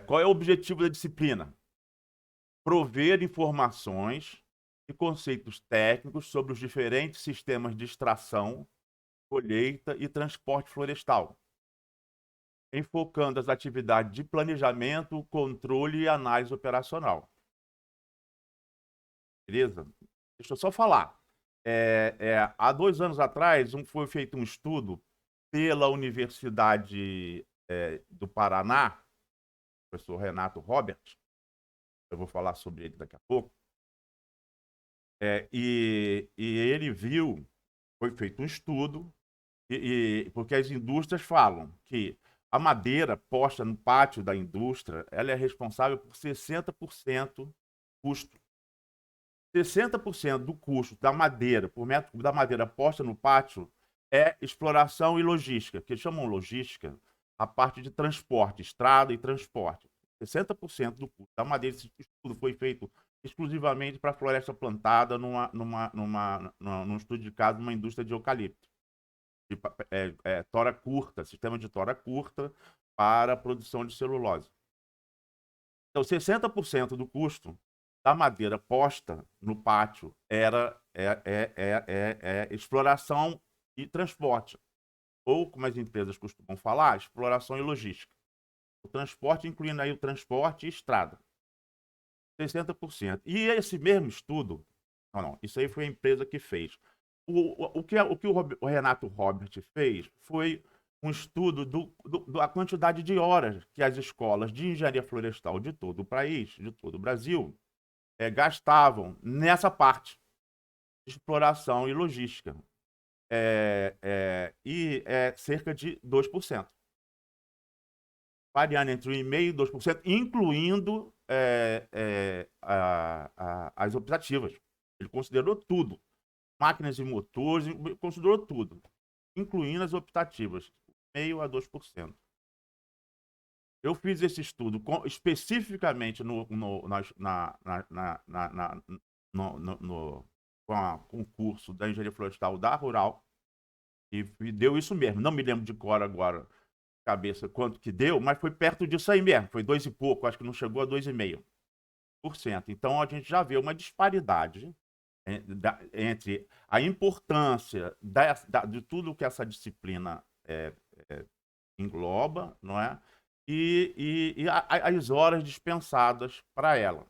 Qual é o objetivo da disciplina? Prover informações e conceitos técnicos sobre os diferentes sistemas de extração, colheita e transporte florestal, enfocando as atividades de planejamento, controle e análise operacional. Beleza? Deixa eu só falar. Há 2 anos atrás, foi feito um estudo pela Universidade do Paraná, professor Renato Robert, eu vou falar sobre ele daqui a pouco, e ele viu, foi feito um estudo, porque as indústrias falam que a madeira posta no pátio da indústria, ela é responsável por 60% custo. 60% do custo da madeira, por metro cúbico da madeira posta no pátio, é exploração e logística, que chamam logística a parte de transporte, estrada e transporte. 60% do custo da madeira, esse estudo foi feito exclusivamente para floresta plantada num estudo de caso numa indústria de eucalipto. De, tora curta, sistema de tora curta para a produção de celulose. Então, 60% do custo da madeira posta no pátio era exploração e transporte. Ou, como as empresas costumam falar, exploração e logística. O transporte, incluindo aí o transporte e estrada. 60%. E esse mesmo estudo, não, isso aí foi a empresa que fez. O Renato Robert fez foi um estudo da quantidade de horas que as escolas de engenharia florestal de todo o país, de todo o Brasil, gastavam nessa parte de exploração e logística. E é cerca de 2%. Variando entre 1,5% e 2%, incluindo as optativas. Ele considerou tudo. Máquinas e motores, considerou tudo, incluindo as optativas, 0,5% a 2%. Eu fiz esse estudo especificamente com o curso da Engenharia Florestal da Rural, e deu isso mesmo. Não me lembro de cor agora, cabeça, quanto que deu, mas foi perto disso aí mesmo. Foi 2 e pouco, acho que não chegou a 2,5%. Então a gente já vê uma disparidade entre a importância de tudo que essa disciplina engloba, não é? E as horas dispensadas para ela.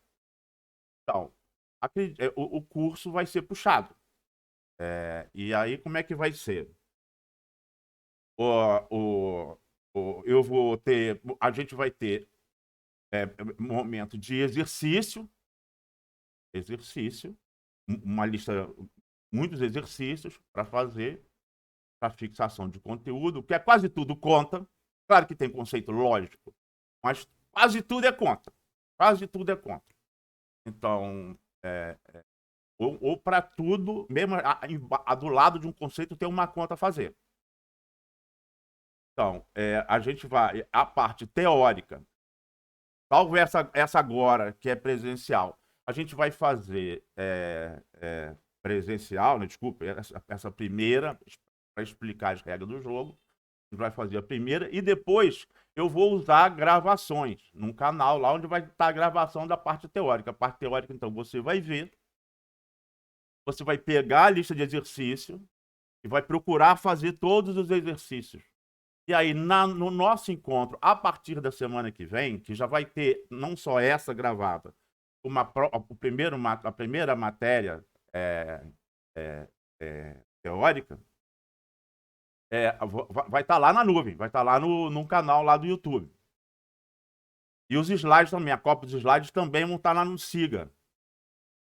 Então, o curso vai ser puxado. E aí, como é que vai ser? O, eu vou ter, a gente vai ter um momento de exercício, uma lista, muitos exercícios para fazer, para fixação de conteúdo, que é quase tudo conta. Claro que tem conceito lógico, mas quase tudo é conta. Quase tudo é conta. Então, ou para tudo, mesmo do lado de um conceito, tem uma conta a fazer. Então, a gente vai, a parte teórica, salvo essa agora, que é presencial, a gente vai fazer presencial, né, desculpa, essa primeira, para explicar as regras do jogo. A gente vai fazer a primeira e depois eu vou usar gravações num canal lá onde vai estar a gravação da parte teórica. A parte teórica, então, você vai ver, você vai pegar a lista de exercício e vai procurar fazer todos os exercícios. E aí, no nosso encontro, a partir da semana que vem, que já vai ter não só essa gravada, a primeira matéria teórica, vai estar lá na nuvem, vai estar lá no canal lá do YouTube. E os slides também, a cópia dos slides também vão estar lá no Siga.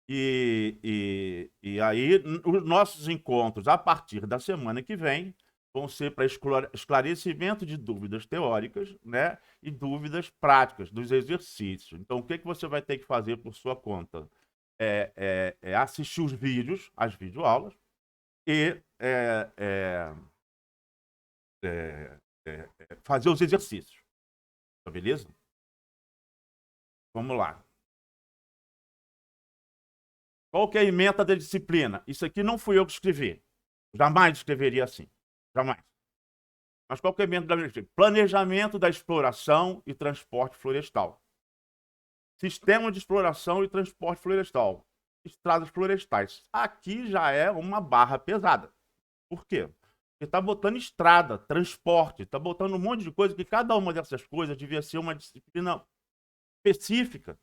E aí, os nossos encontros, a partir da semana que vem, vão ser para esclarecimento de dúvidas teóricas, né, e dúvidas práticas dos exercícios. Então, o que você vai ter que fazer por sua conta? Assistir os vídeos, as videoaulas, e fazer os exercícios. Tá beleza? Vamos lá. Qual que é a ementa da disciplina? Isso aqui não fui eu que escrevi. Jamais escreveria assim. Jamais. Mas qual que é o método da biodiversidade? Planejamento da exploração e transporte florestal. Sistema de exploração e transporte florestal. Estradas florestais. Aqui já é uma barra pesada. Por quê? Porque está botando estrada, transporte, está botando um monte de coisa que cada uma dessas coisas devia ser uma disciplina específica.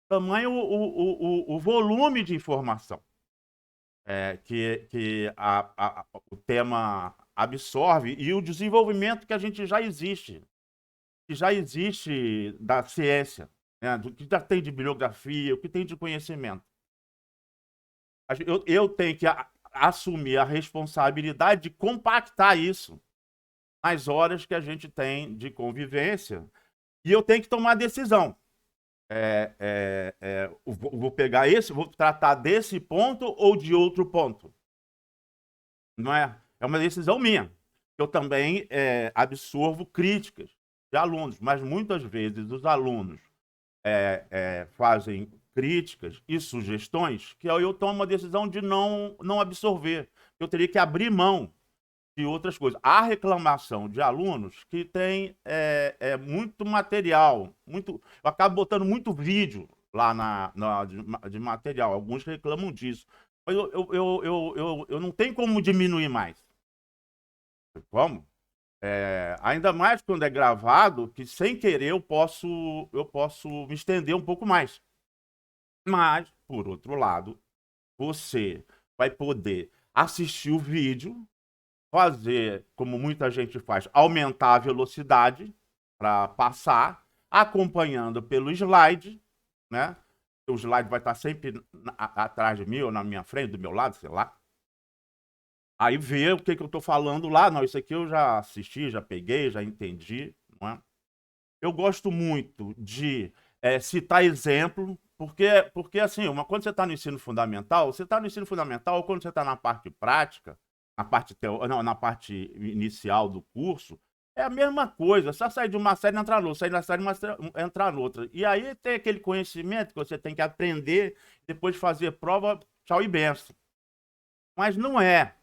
Tamanho o volume de informação que o tema absorve e o desenvolvimento que a gente já existe, que já existe da ciência, né? Do que já tem de bibliografia, o que tem de conhecimento. Eu tenho que assumir a responsabilidade de compactar isso nas horas que a gente tem de convivência e eu tenho que tomar decisão. Vou pegar vou tratar desse ponto ou de outro ponto. Não é? É uma decisão minha. Eu também absorvo críticas de alunos, mas muitas vezes os alunos fazem críticas e sugestões que eu tomo a decisão de não absorver. Eu teria que abrir mão de outras coisas. Há reclamação de alunos que tem muito material, eu acabo botando muito vídeo lá de material. Alguns reclamam disso. Mas eu não tenho como diminuir mais. Como? Ainda mais quando é gravado, que sem querer eu posso me estender um pouco mais. Mas, por outro lado, você vai poder assistir o vídeo, fazer, como muita gente faz, aumentar a velocidade para passar, acompanhando pelo slide, né? O slide vai estar sempre atrás de mim ou na minha frente, do meu lado, sei lá. Aí vê o que eu estou falando lá. Não, isso aqui eu já assisti, já peguei, já entendi. Não é? Eu gosto muito de citar exemplo, porque assim, quando você está no ensino fundamental, ou quando você está na parte prática, na parte inicial do curso, é a mesma coisa, só sair de uma série e entrar noutra, sair da série e entrar noutra. E aí tem aquele conhecimento que você tem que aprender, depois fazer prova, tchau e benção. Mas não é.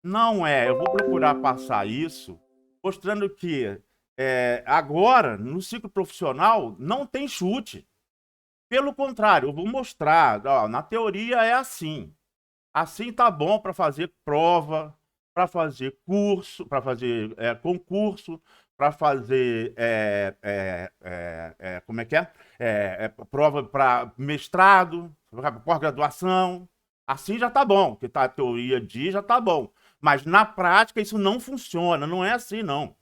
Não é. Eu vou procurar passar isso, mostrando que agora, no ciclo profissional, não tem chute. Pelo contrário, eu vou mostrar, ó, na teoria é assim. Assim tá bom para fazer prova, para fazer curso, para fazer concurso, para fazer como é que é? Prova para mestrado, pós-graduação. Assim já tá bom, porque a teoria diz já tá bom. Mas na prática isso não funciona, não é assim não.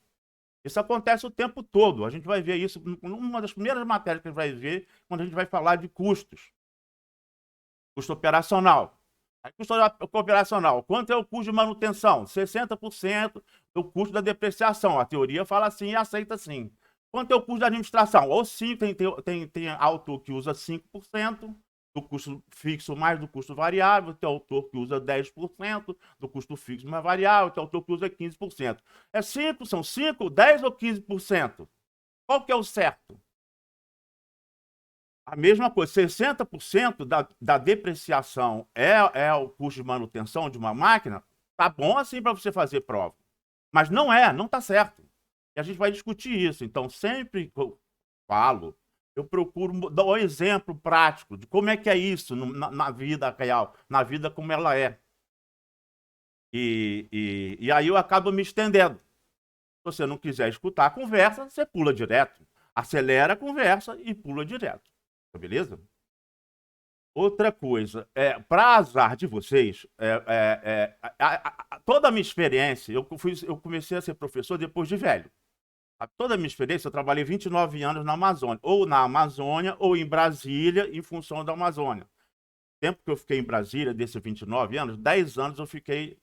Isso acontece o tempo todo. A gente vai ver isso numa das primeiras matérias que a gente vai ver quando a gente vai falar de custos. Custo operacional. Aí, custo operacional, quanto é o custo de manutenção? 60% do custo da depreciação. A teoria fala assim e aceita assim. Quanto é o custo da administração? Ou 5, tem autor que usa 5% do custo fixo mais do custo variável, tem autor que usa 10% do custo fixo mais variável, tem autor que usa 15%. São 5, 10 ou 15%? Qual que é o certo? A mesma coisa, 60% da depreciação é o custo de manutenção de uma máquina, tá bom assim para você fazer prova. Mas não tá certo. E a gente vai discutir isso. Então, sempre que eu falo, eu procuro dar um exemplo prático de como é que é isso na vida real, na vida como ela é. E aí eu acabo me estendendo. Se você não quiser escutar a conversa, você pula direto. Acelera a conversa e pula direto. Beleza? Outra coisa, para azar de vocês, toda a minha experiência, eu comecei a ser professor depois de velho. Toda a minha experiência, eu trabalhei 29 anos na Amazônia, ou em Brasília, em função da Amazônia. O tempo que eu fiquei em Brasília, desses 29 anos, 10 anos eu fiquei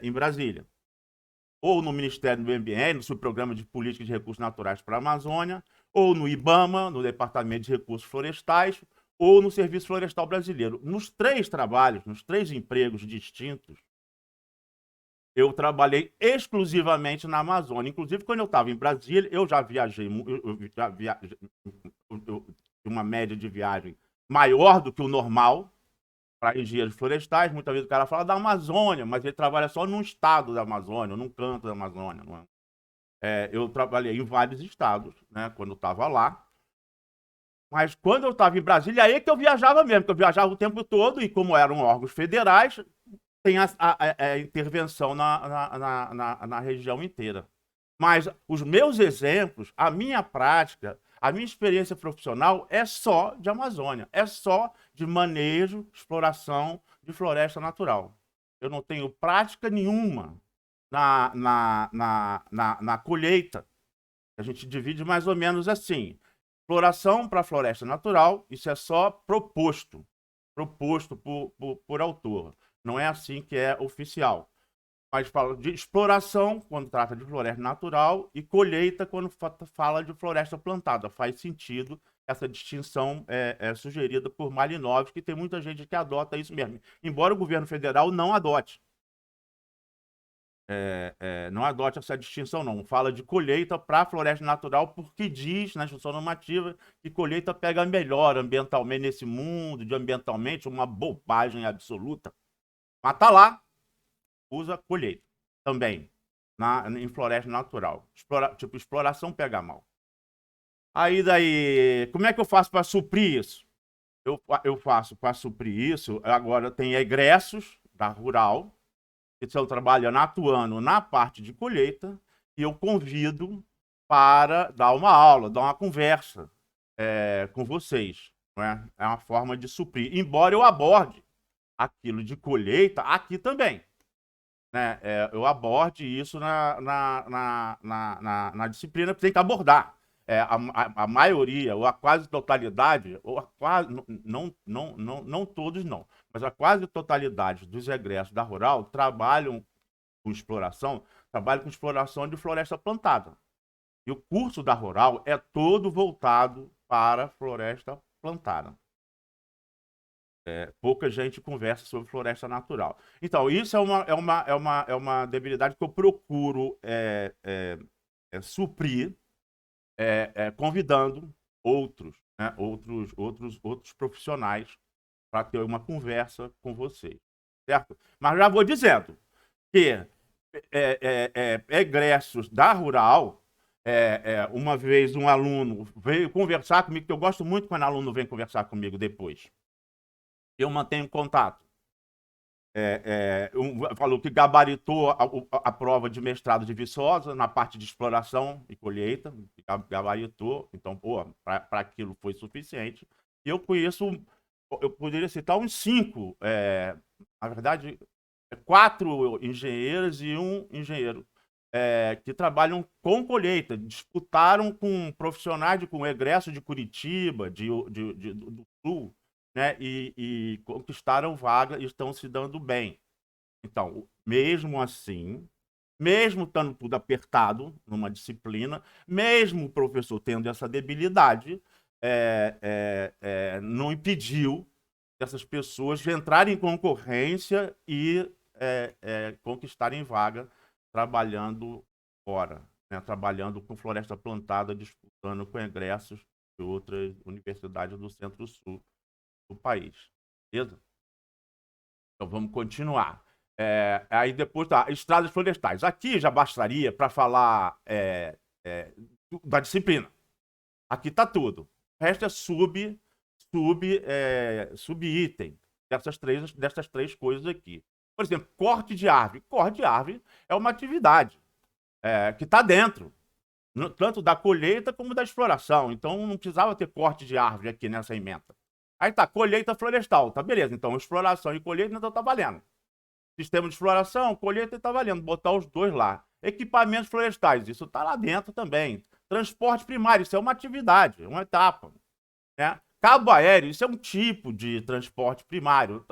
em Brasília. Ou no Ministério do Meio Ambiente, no Subprograma de Política de Recursos Naturais para a Amazônia, ou no IBAMA, no Departamento de Recursos Florestais, ou no Serviço Florestal Brasileiro. Nos 3 trabalhos, nos 3 empregos distintos, eu trabalhei exclusivamente na Amazônia. Inclusive, quando eu estava em Brasília, eu já viajei, uma média de viagem maior do que o normal, para engenheiros florestais, muitas vezes o cara fala da Amazônia, mas ele trabalha só num estado da Amazônia, num canto da Amazônia. Não é? Eu trabalhei em vários estados, né, quando eu estava lá. Mas quando eu estava em Brasília, aí que eu viajava mesmo, porque eu viajava o tempo todo, e como eram órgãos federais, tem a intervenção na região inteira. Mas os meus exemplos, a minha prática, a minha experiência profissional é só de Amazônia, é só de manejo, exploração de floresta natural. Eu não tenho prática nenhuma na colheita. A gente divide mais ou menos assim. Exploração para floresta natural, isso é só proposto por autor. Não é assim que é oficial. Mas fala de exploração quando trata de floresta natural e colheita quando fala de floresta plantada. Faz sentido, essa distinção é sugerida por Malinowski, que tem muita gente que adota isso mesmo, embora o governo federal não adote. Não adote essa distinção, não. Fala de colheita para floresta natural porque diz na instrução normativa que colheita pega melhor ambientalmente nesse mundo, de ambientalmente, uma bobagem absoluta. Mas tá lá, usa colheita também, em floresta natural. Tipo, exploração pega mal. Aí daí, como é que eu faço para suprir isso? Eu faço para suprir isso, agora tem egressos da Rural, que estão trabalhando, atuando na parte de colheita, e eu convido para dar uma aula, dar uma conversa com vocês. Não é? É uma forma de suprir, embora eu aborde aquilo de colheita aqui também. Né? Eu aborde isso na disciplina que tem que abordar. A maioria, ou a quase totalidade, ou a quase, não todos não, mas a quase totalidade dos egressos da Rural trabalham com exploração de floresta plantada. E o curso da Rural é todo voltado para floresta plantada. Pouca gente conversa sobre floresta natural. Então, isso é uma debilidade que eu procuro suprir, convidando outros, né, outros profissionais para ter uma conversa com vocês, certo? Mas já vou dizendo que egressos da Rural, uma vez um aluno veio conversar comigo, que eu gosto muito quando aluno vem conversar comigo depois. Eu mantenho contato. Falou que gabaritou a prova de mestrado de Viçosa na parte de exploração e colheita, gabaritou, então, para aquilo foi suficiente. E eu conheço, eu poderia citar uns 5, na verdade, 4 engenheiros e um engenheiro que trabalham com colheita, disputaram com profissionais com egresso de Curitiba, do Sul, né, e conquistaram vaga e estão se dando bem. Então, mesmo assim, mesmo estando tudo apertado numa disciplina, mesmo o professor tendo essa debilidade, não impediu essas pessoas de entrarem em concorrência e conquistarem vaga trabalhando fora, né, trabalhando com floresta plantada, disputando com egressos de outras universidades do Centro-Sul do país. Beleza? Então vamos continuar. Aí depois tá, estradas florestais. Aqui já bastaria para falar da disciplina. Aqui está tudo. O resto é sub-item dessas três coisas aqui. Por exemplo, corte de árvore. Corte de árvore é uma atividade que está dentro, tanto da colheita como da exploração. Então não precisava ter corte de árvore aqui nessa ementa. Aí tá, colheita florestal. Tá, beleza. Então, exploração e colheita então tá valendo. Sistema de exploração, colheita tá valendo. Botar os dois lá. Equipamentos florestais, isso tá lá dentro também. Transporte primário, isso é uma atividade, uma etapa. Né? Cabo aéreo, isso é um tipo de transporte primário.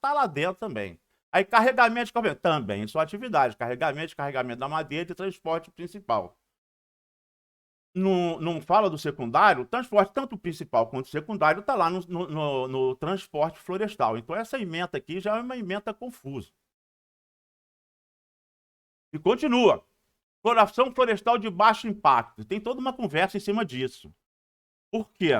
Tá lá dentro também. Aí, carregamento de carregamento, também, são atividades. Carregamento da madeira e transporte principal. Não fala do secundário, o transporte, tanto principal quanto secundário, está lá no transporte florestal. Então, essa ementa aqui já é uma ementa confusa. E continua. Exploração florestal de baixo impacto. Tem toda uma conversa em cima disso. Por quê?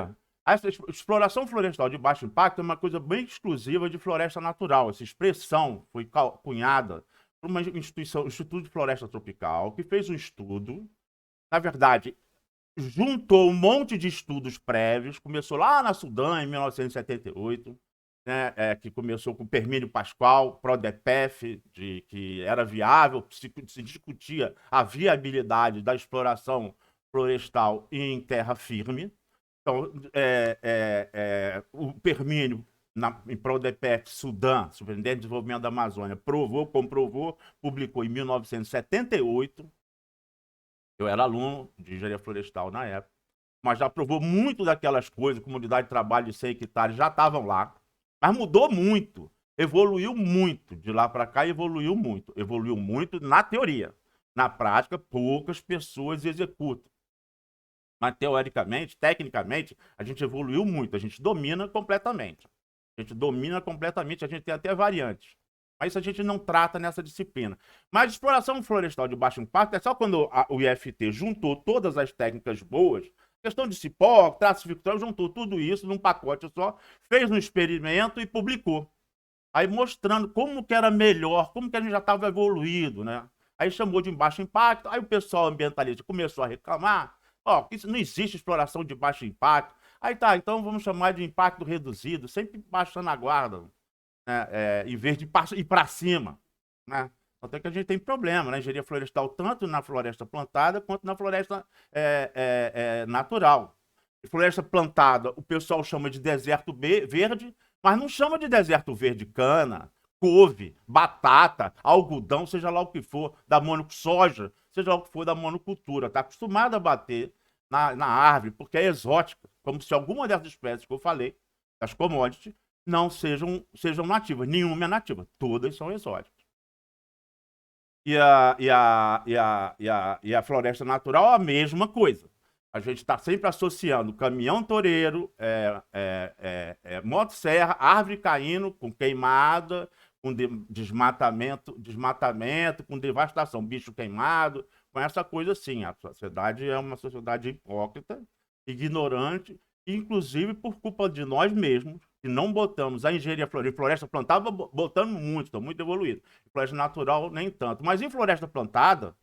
Essa exploração florestal de baixo impacto é uma coisa bem exclusiva de floresta natural. Essa expressão foi cunhada por uma instituição, o Instituto de Floresta Tropical, que fez um estudo, na verdade, juntou um monte de estudos prévios, começou lá na Sudã, em 1978, né, que começou com o Permínio Pascoal, PRODEPEF, que era viável, se discutia a viabilidade da exploração florestal em terra firme. Então, o Permínio, em PRODEPEF, Sudã, Superintendente de Desenvolvimento da Amazônia, comprovou, publicou em 1978. Eu era aluno de engenharia florestal na época, mas já provou muito daquelas coisas, comunidade de trabalho de 100 hectares já estavam lá, mas mudou muito, evoluiu muito, de lá para cá evoluiu muito na teoria. Na prática, poucas pessoas executam. Mas teoricamente, tecnicamente, a gente evoluiu muito, a gente domina completamente. A gente tem até variantes. Mas isso a gente não trata nessa disciplina. Mas exploração florestal de baixo impacto é só quando o IFT juntou todas as técnicas boas, questão de cipó, traços fictórios, juntou tudo isso num pacote só, fez um experimento e publicou. Aí mostrando como que era melhor, como que a gente já estava evoluído, né? Aí chamou de baixo impacto, aí o pessoal ambientalista começou a reclamar, ó, isso não existe exploração de baixo impacto. Aí tá, então vamos chamar de impacto reduzido, sempre baixando a guarda, né? Em vez de ir para cima, né? Até que a gente tem problema, né? Engenharia florestal, tanto na floresta plantada quanto na floresta natural. Floresta plantada, o pessoal chama de deserto verde, mas não chama de deserto verde cana, couve, batata, algodão, seja lá o que for, da soja, seja lá o que for da monocultura. Está acostumado a bater na árvore, porque é exótica, como se alguma dessas espécies que eu falei, das commodities, não sejam nativas. Nenhuma é nativa, todas são exóticas. E a floresta natural, a mesma coisa. A gente está sempre associando caminhão toureiro, motosserra, árvore caindo, com queimada, com desmatamento, com devastação, bicho queimado, com essa coisa assim. A sociedade é uma sociedade hipócrita, ignorante, inclusive por culpa de nós mesmos, que não botamos a engenharia floresta plantada, botando muito, está muito evoluído. Floresta natural, nem tanto. Mas em floresta plantada,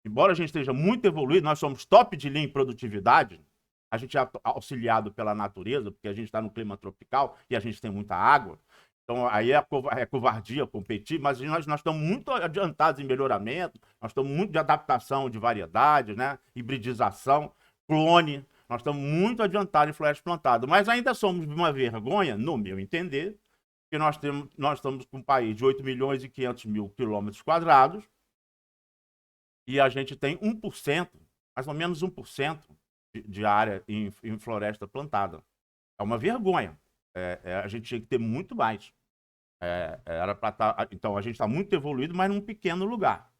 embora a gente esteja muito evoluído, nós somos top de linha em produtividade, a gente é auxiliado pela natureza, porque a gente está no clima tropical e a gente tem muita água. Então, aí é covardia competir, mas nós estamos muito adiantados em melhoramento, nós estamos muito de adaptação de variedades, né? Hibridização, clone, nós estamos muito adiantados em floresta plantada, mas ainda somos uma vergonha, no meu entender, que nós estamos com um país de 8 milhões e 500 mil quilômetros quadrados, e a gente tem 1%, mais ou menos 1% de área em floresta plantada. É uma vergonha. A gente tinha que ter muito mais. Era para então, a gente está muito evoluído, mas num pequeno lugar.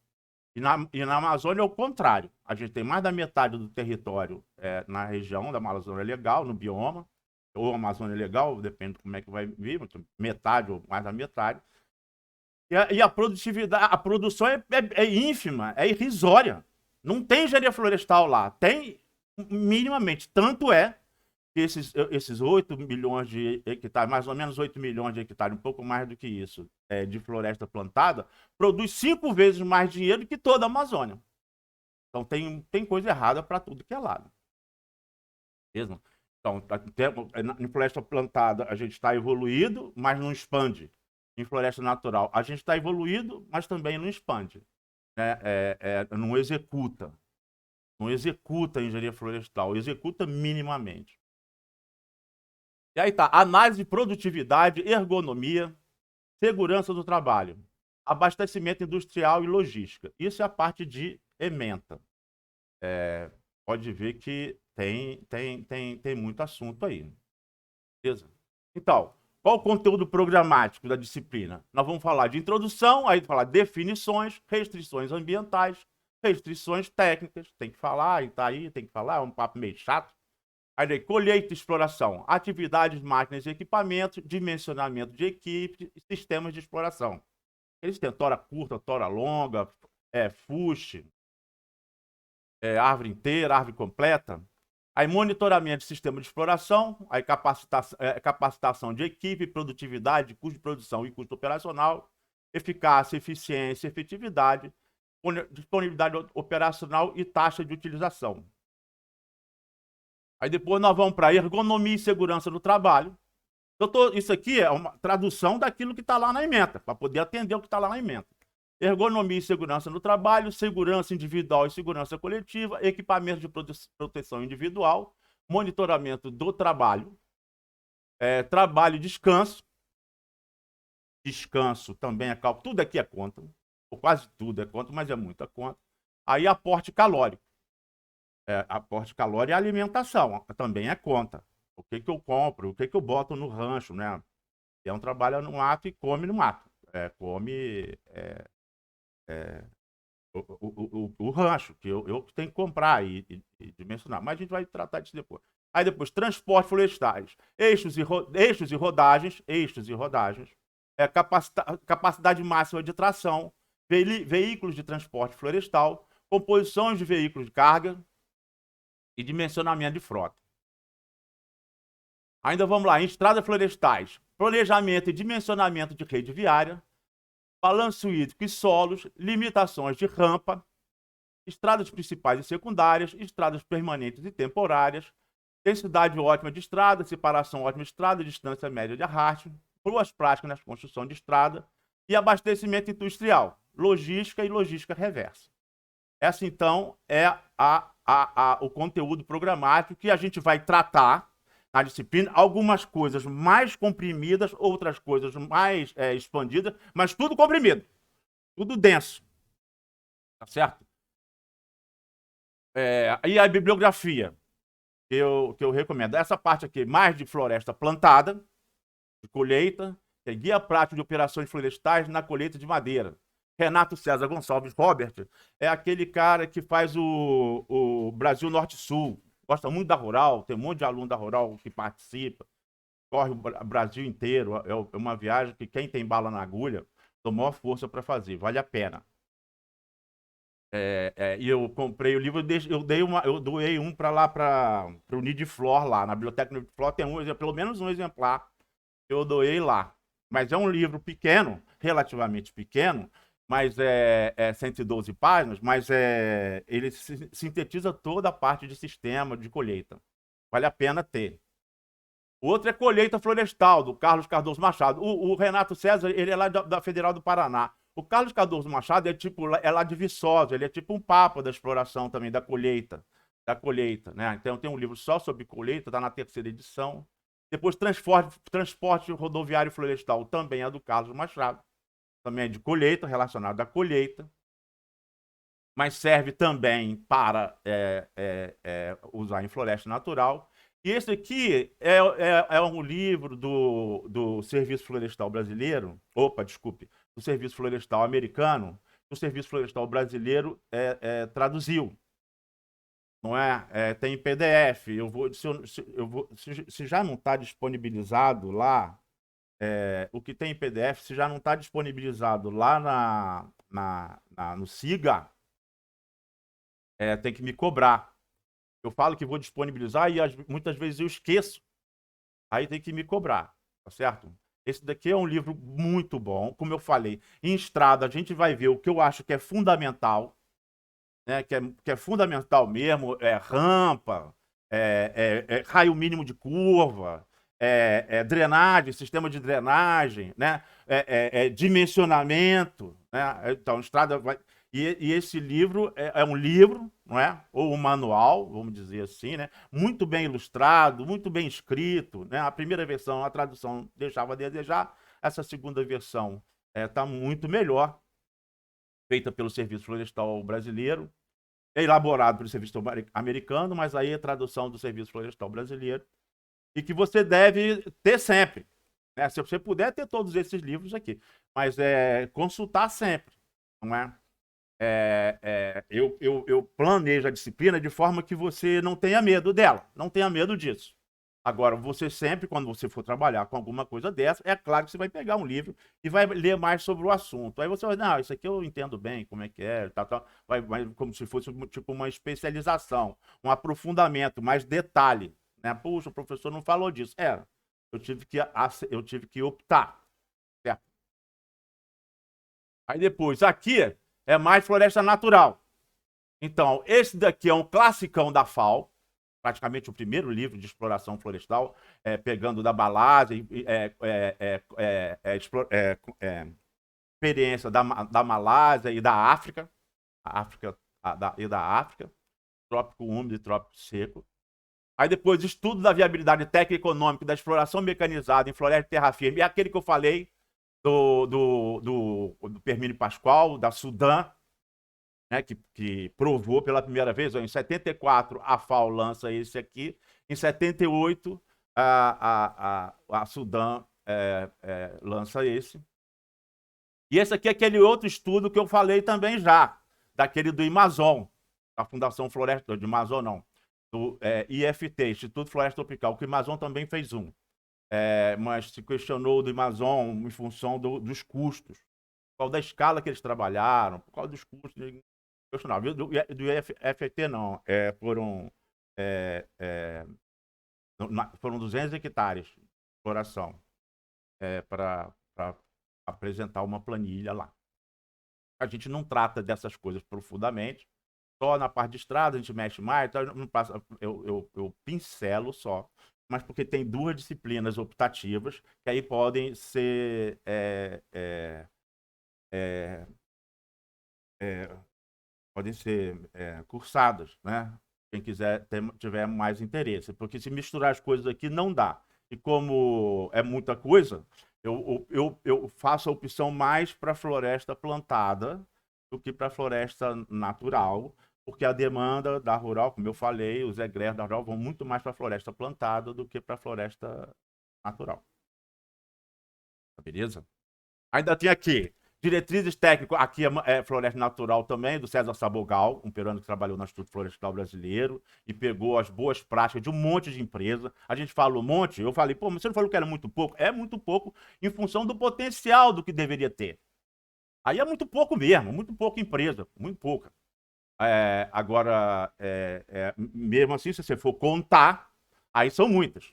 E na Amazônia é o contrário. A gente tem mais da metade do território na região da Amazônia Legal, no bioma, ou Amazônia Legal, depende de como é que vai vir, metade ou mais da metade. E a produtividade, a produção é ínfima, é irrisória. Não tem engenharia florestal lá, tem minimamente. Tanto é que esses 8 milhões de hectares, mais ou menos 8 milhões de hectares, um pouco mais do que isso, de floresta plantada, produz 5 vezes mais dinheiro que toda a Amazônia. Então tem coisa errada para tudo que é lado. Mesmo? Então, em floresta plantada, a gente está evoluído, mas não expande. Em floresta natural, a gente está evoluído, mas também não expande. Não executa. Não executa a engenharia florestal, executa minimamente. E aí tá, análise de produtividade, ergonomia, segurança do trabalho, abastecimento industrial e logística. Isso é a parte de ementa. Pode ver que tem muito assunto aí. Beleza? Então, qual o conteúdo programático da disciplina? Nós vamos falar de introdução, aí falar definições, restrições ambientais, restrições técnicas, tem que falar, e tá aí, tem que falar, é um papo meio chato. Aí, colheita e exploração, atividades, máquinas e equipamentos, dimensionamento de equipe e sistemas de exploração. Eles têm tora curta, tora longa, fuste, árvore inteira, árvore completa. Aí monitoramento de sistema de exploração, aí capacitação de equipe, produtividade, custo de produção e custo operacional, eficácia, eficiência, efetividade, disponibilidade operacional e taxa de utilização. Aí depois nós vamos para ergonomia e segurança do trabalho. Isso aqui é uma tradução daquilo que está lá na ementa, para poder atender o que está lá na ementa. Ergonomia e segurança no trabalho, segurança individual e segurança coletiva, equipamento de proteção individual, monitoramento do trabalho, trabalho e descanso. Descanso também é cálculo, tudo aqui é conta, ou quase tudo é conta, mas é muita conta. Aí aporte calórico. Aporte calórico e alimentação, também é conta. O que eu compro, o que eu boto no rancho, né? É um trabalho no mato e come no mato. Come o rancho, que eu tenho que comprar e dimensionar. Mas a gente vai tratar disso depois. Aí depois, transporte florestais, eixos e rodagens, capacidade máxima de tração, veículos de transporte florestal, composições de veículos de carga e dimensionamento de frota. Ainda vamos lá, em estradas florestais, planejamento e dimensionamento de rede viária, balanço hídrico e solos, limitações de rampa, estradas principais e secundárias, estradas permanentes e temporárias, densidade ótima de estrada, separação ótima de estrada, distância média de arraste, boas práticas na construção de estrada e abastecimento industrial, logística e logística reversa. Essa, então, é o conteúdo programático que a gente vai tratar na disciplina, algumas coisas mais comprimidas, outras coisas mais expandidas, mas tudo comprimido, tudo denso, tá certo? E a bibliografia que eu recomendo, essa parte aqui, mais de floresta plantada, de colheita, é Guia Prático de Operações Florestais na Colheita de Madeira. Renato César Gonçalves Robert é aquele cara que faz o Brasil Norte-Sul, gosta muito da Rural, tem um monte de aluno da Rural que participa, corre o Brasil inteiro, é uma viagem que quem tem bala na agulha, dá maior força para fazer, vale a pena. E eu comprei o livro, eu doei um para lá, para o Nidiflor lá, na biblioteca Nidiflor tem pelo menos um exemplar, eu doei lá. Mas é um livro pequeno, relativamente pequeno, mas é 112 páginas, mas ele sintetiza toda a parte de sistema de colheita. Vale a pena ter. O outro é Colheita Florestal, do Carlos Cardoso Machado. O Renato César, ele é lá da Federal do Paraná. O Carlos Cardoso Machado é lá de Viçosa, ele é tipo um papa da exploração também, da colheita, né? Então tem um livro só sobre colheita, está na 3ª edição. Depois transporte rodoviário florestal, também é do Carlos Machado. Também é de colheita, relacionado à colheita. Mas serve também para usar em floresta natural. E esse aqui é um livro do Serviço Florestal Brasileiro, do Serviço Florestal Americano, o Serviço Florestal Brasileiro traduziu. Não é? Tem PDF. Se já não está disponibilizado lá, o que tem em PDF, se já não está disponibilizado lá no SIGA, tem que me cobrar. Eu falo que vou disponibilizar e muitas vezes eu esqueço. Aí tem que me cobrar, tá certo? Esse daqui é um livro muito bom. Como eu falei, em estrada a gente vai ver o que eu acho que é fundamental, né? Que é fundamental mesmo, rampa, raio mínimo de curva, drenagem, sistema de drenagem, né? Dimensionamento, né? Então, estrada vai... E esse livro é um livro, não é? Ou um manual, vamos dizer assim, né? Muito bem ilustrado, muito bem escrito, né? A primeira versão, a tradução deixava a desejar. Essa segunda versão está muito melhor, feita pelo Serviço Florestal Brasileiro, é elaborado pelo Serviço Americano, mas aí é tradução do Serviço Florestal Brasileiro, e que você deve ter sempre, né? Se você puder ter todos esses livros aqui, mas consultar sempre, não é? Eu planejo a disciplina de forma que você não tenha medo dela, não tenha medo disso. Agora, você sempre, quando você for trabalhar com alguma coisa dessa, é claro que você vai pegar um livro e vai ler mais sobre o assunto. Aí você vai, não, isso aqui eu entendo bem, como é que é, tal, tal. Vai como se fosse tipo uma especialização, um aprofundamento, mais detalhe, né? Puxa, o professor não falou disso. Eu tive que optar, certo? Aí depois, aqui é mais floresta natural. Então, esse daqui é um classicão da FAO, praticamente o primeiro livro de exploração florestal, pegando da Malásia, experiência da Malásia e da África, e da África, trópico úmido e trópico seco. Aí depois, estudo da viabilidade técnica e econômica da exploração mecanizada em floresta e terra firme, é aquele que eu falei do Permínio Pascoal, da Sudã, né, que provou pela primeira vez. Em 74, a FAO lança esse aqui. Em 78, a Sudã lança esse. E esse aqui é aquele outro estudo que eu falei também já, daquele do Amazon, da Fundação Floresta, de Amazon não, do IFT, Instituto Floresta Tropical, que o Amazon também fez um. Mas se questionou do Amazon em função dos custos, por causa da escala que eles trabalharam, por causa dos custos questionável. Do IFT não, foram 200 hectares de exploração para apresentar uma planilha lá. A gente não trata dessas coisas profundamente, só na parte de estrada a gente mexe mais, então eu pincelo só, mas porque tem duas disciplinas optativas que aí podem ser cursadas, né? Quem quiser tiver mais interesse, porque se misturar as coisas aqui não dá. E como é muita coisa, eu faço a opção mais para floresta plantada do que para floresta natural, porque a demanda da rural, como eu falei, os egressos da rural vão muito mais para floresta plantada do que para floresta natural. Tá, beleza? Ainda tem aqui diretrizes técnicas, aqui é floresta natural também, do César Sabogal, um peruano que trabalhou no Instituto Florestal Brasileiro e pegou as boas práticas de um monte de empresa. A gente fala um monte, eu falei, pô, mas você não falou que era muito pouco? É muito pouco em função do potencial do que deveria ter. Aí é muito pouco mesmo, muito pouca empresa, muito pouca. Agora, mesmo assim, se você for contar, aí são muitas.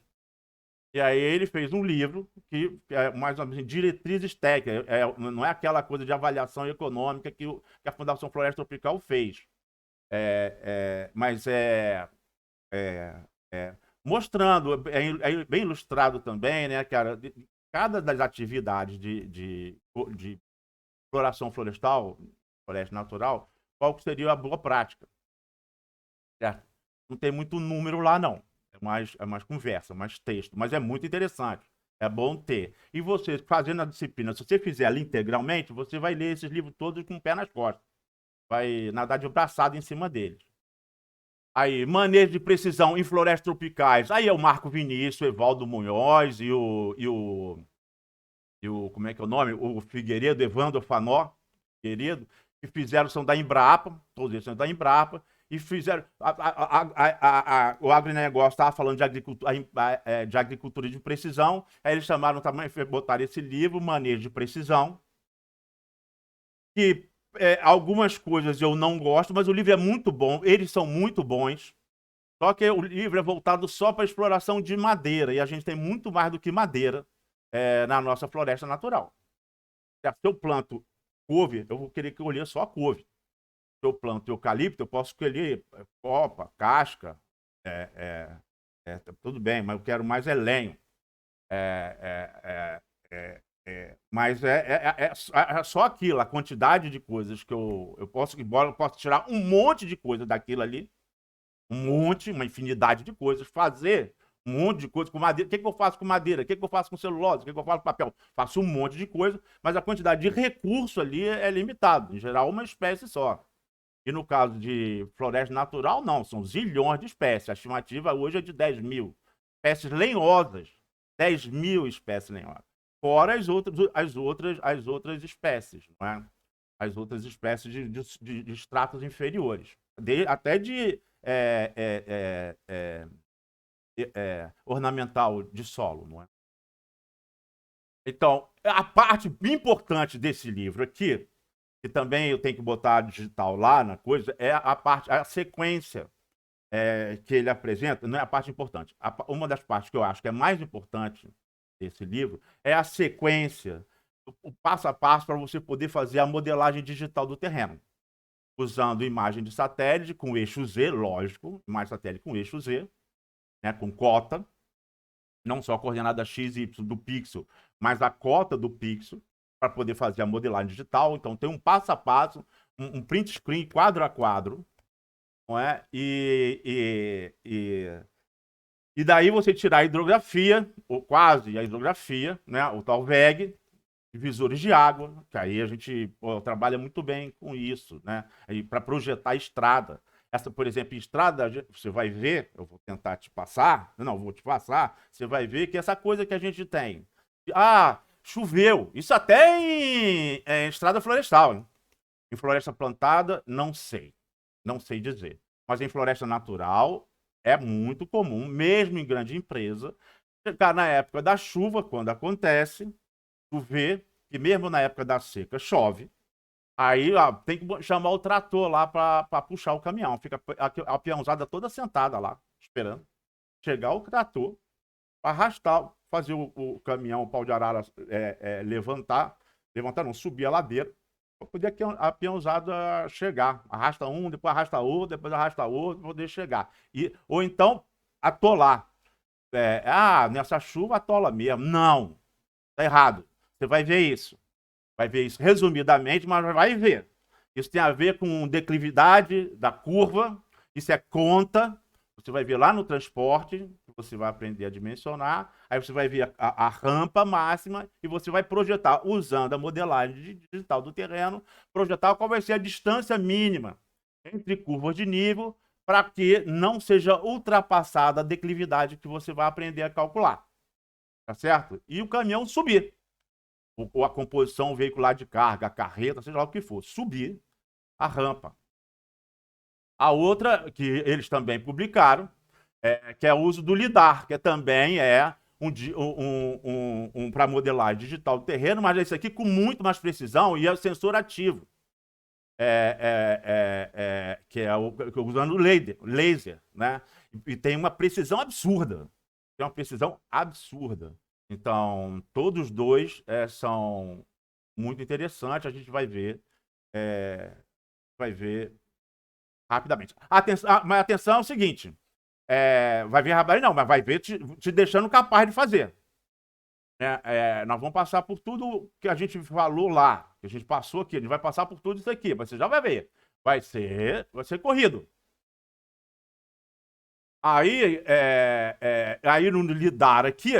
E aí ele fez um livro que é mais ou menos diretrizes técnicas, não é aquela coisa de avaliação econômica que a Fundação Floresta Tropical fez. Mas mostrando, bem ilustrado também, né, cara, cada das atividades de exploração florestal, floresta natural, qual seria a boa prática. Certo? Não tem muito número lá, não. É mais conversa, mais texto, mas é muito interessante. É bom ter. E você, fazendo a disciplina, se você fizer ela integralmente, você vai ler esses livros todos com o pé nas costas. Vai nadar de braçada em cima deles. Aí, manejo de precisão em florestas tropicais. Aí é o Marco Vinícius, o Evaldo Munhoz como é que é o nome? O Figueiredo, Evandro Fanó, querido, que fizeram, são da Embrapa, todos eles são da Embrapa, e fizeram. O agronegócio estava falando de agricultura de precisão, aí eles chamaram também, botaram esse livro, Manejo de Precisão, que algumas coisas eu não gosto, mas o livro é muito bom, eles são muito bons. Só que o livro é voltado só para exploração de madeira, e a gente tem muito mais do que madeira na nossa floresta natural. Se eu planto couve, eu vou querer colher só a couve. Se eu planto eucalipto, eu posso colher copa, casca, tudo bem, mas eu quero mais lenho. Mas é só aquilo, a quantidade de coisas que eu posso, embora eu possa tirar um monte de coisa daquilo ali, uma infinidade de coisas, fazer um monte de coisa com madeira. O que eu faço com madeira? O que eu faço com celulose? O que eu faço com papel? Faço um monte de coisa, mas a quantidade de recurso ali é limitada. Em geral, uma espécie só. E no caso de floresta natural, não, são zilhões de espécies. A estimativa hoje é de 10 mil. Espécies lenhosas, 10 mil espécies lenhosas. Fora as outras espécies, não é? As outras espécies de estratos inferiores. Até de ornamental de solo, não é? Então, a parte importante desse livro aqui, que também eu tenho que botar digital lá na coisa, é a sequência que ele apresenta, não é a parte importante. Uma das partes que eu acho que é mais importante desse livro é a sequência, o passo a passo para você poder fazer a modelagem digital do terreno, usando imagem de satélite com eixo Z, lógico, imagem de satélite com eixo Z, né, com cota, não só a coordenada x e y do pixel, mas a cota do pixel, para poder fazer a modelagem digital. Então, tem um passo a passo, um print screen quadro a quadro, não é? E daí você tirar a hidrografia, ou quase a hidrografia, né? O tal VEG, divisores de água, que aí a gente trabalha muito bem com isso, né? Para projetar estrada. Essa, por exemplo, estrada, você vai ver, eu vou tentar te passar, não, vou te passar, você vai ver que essa coisa que a gente tem. Ah, choveu. Isso até em estrada florestal, hein? Em floresta plantada, não sei. Não sei dizer. Mas em floresta natural, é muito comum, mesmo em grande empresa, chegar na época da chuva, quando acontece, chover, e mesmo na época da seca chove, aí tem que chamar o trator lá para puxar o caminhão. Fica a peãozada toda sentada lá, esperando chegar o trator para arrastar, fazer o caminhão, o pau de arara levantar não, subir a ladeira, para poder a peãozada chegar. Arrasta um, depois arrasta outro, depois arrasta outro, para poder chegar. Ou então atolar. Nessa chuva atola mesmo. Não, tá errado. Você vai ver isso. Vai ver isso resumidamente, mas vai ver. Isso tem a ver com declividade da curva, isso é conta. Você vai ver lá no transporte, você vai aprender a dimensionar, aí você vai ver a rampa máxima e você vai projetar, usando a modelagem digital do terreno, projetar qual vai ser a distância mínima entre curvas de nível para que não seja ultrapassada a declividade que você vai aprender a calcular. Tá certo? E o caminhão subir. Ou a composição veicular de carga, a carreta, seja lá o que for, subir a rampa. A outra, que eles também publicaram, que é o uso do LIDAR, que também é para modelagem digital do terreno, mas esse aqui com muito mais precisão e é o sensor ativo, que é usando laser, né? E tem uma precisão absurda. Tem uma precisão absurda. Então, todos os dois são muito interessantes, a gente vai ver rapidamente. Mas atenção é o seguinte, vai ver rapidamente não, mas vai ver te deixando capaz de fazer. Nós vamos passar por tudo que a gente falou lá, que a gente passou aqui, a gente vai passar por tudo isso aqui, mas você já vai ver. Vai ser corrido. Aí no lidar aqui,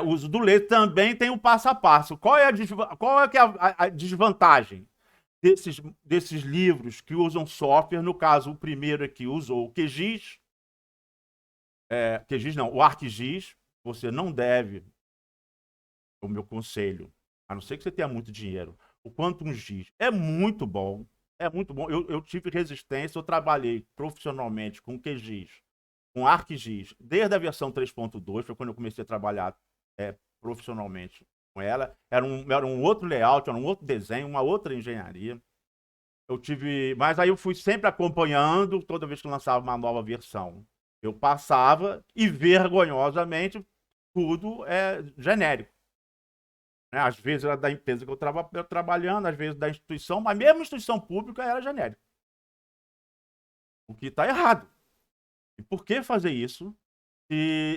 o uso do laser também tem o passo a passo. Qual é a desvantagem desses livros que usam software? No caso, o primeiro aqui usou o QGIS. QGIS não, o ArcGIS. Você não deve, o meu conselho, a não ser que você tenha muito dinheiro, o QuantumGIS é muito bom. É muito bom. Eu tive resistência, eu trabalhei profissionalmente com QGIS, com ArcGIS, desde a versão 3.2, foi quando eu comecei a trabalhar profissionalmente com ela. Era um outro layout, era um outro desenho, uma outra engenharia. Mas aí eu fui sempre acompanhando, toda vez que lançava uma nova versão. Eu passava e, vergonhosamente, tudo é genérico. Às vezes era da empresa que eu estava trabalhando, às vezes da instituição, mas mesmo instituição pública era genérico. O que está errado. E por que fazer isso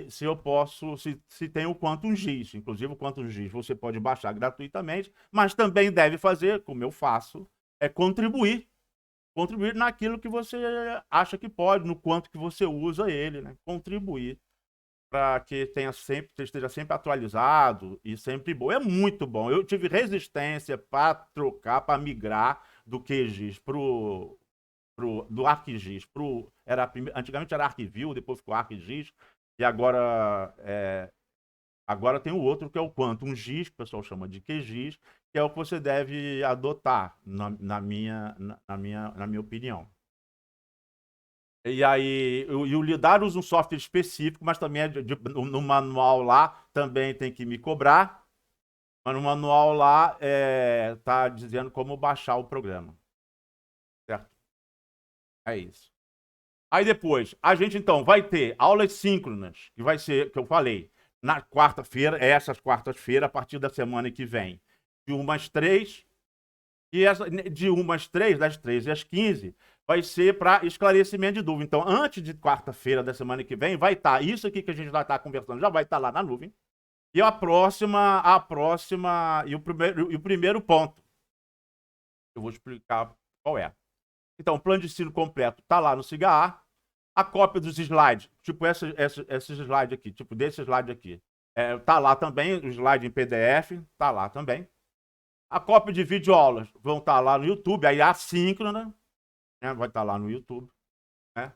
se eu posso, se tem o QuantumGIS? Inclusive o QuantumGIS você pode baixar gratuitamente, mas também deve fazer, como eu faço, contribuir naquilo que você acha que pode, no quanto que você usa ele, né? Contribuir para que esteja sempre atualizado e sempre bom. É muito bom. Eu tive resistência para trocar, para migrar do QGIS do ArcGIS antigamente era ArcView, depois ficou ArcGIS, e agora tem o outro que é o QuantumGIS, que o pessoal chama de QGIS, que é o que você deve adotar, na minha opinião. E aí, o Lidar usa um software específico, mas também no manual lá também tem que me cobrar. Mas no manual lá tá dizendo como baixar o programa. Certo? É isso. Aí depois, a gente então vai ter aulas síncronas, que vai ser, que eu falei, na quarta-feira, essas quartas-feiras, a partir da semana que vem, de 1 às 3, e de 1 às 3, das 13 às 15, vai ser para esclarecimento de dúvida. Então, antes de quarta-feira da semana que vem, vai estar, isso aqui que a gente vai estar conversando, já vai estar lá na nuvem. E e o primeiro ponto, eu vou explicar qual é. Então, o plano de ensino completo está lá no SIGA. A cópia dos slides, tipo esses slides aqui, tipo desse slide aqui. Tá lá também, o slide em PDF, tá lá também. A cópia de videoaulas vão estar lá no YouTube, aí assíncrona, né? Vai estar lá no YouTube. Né?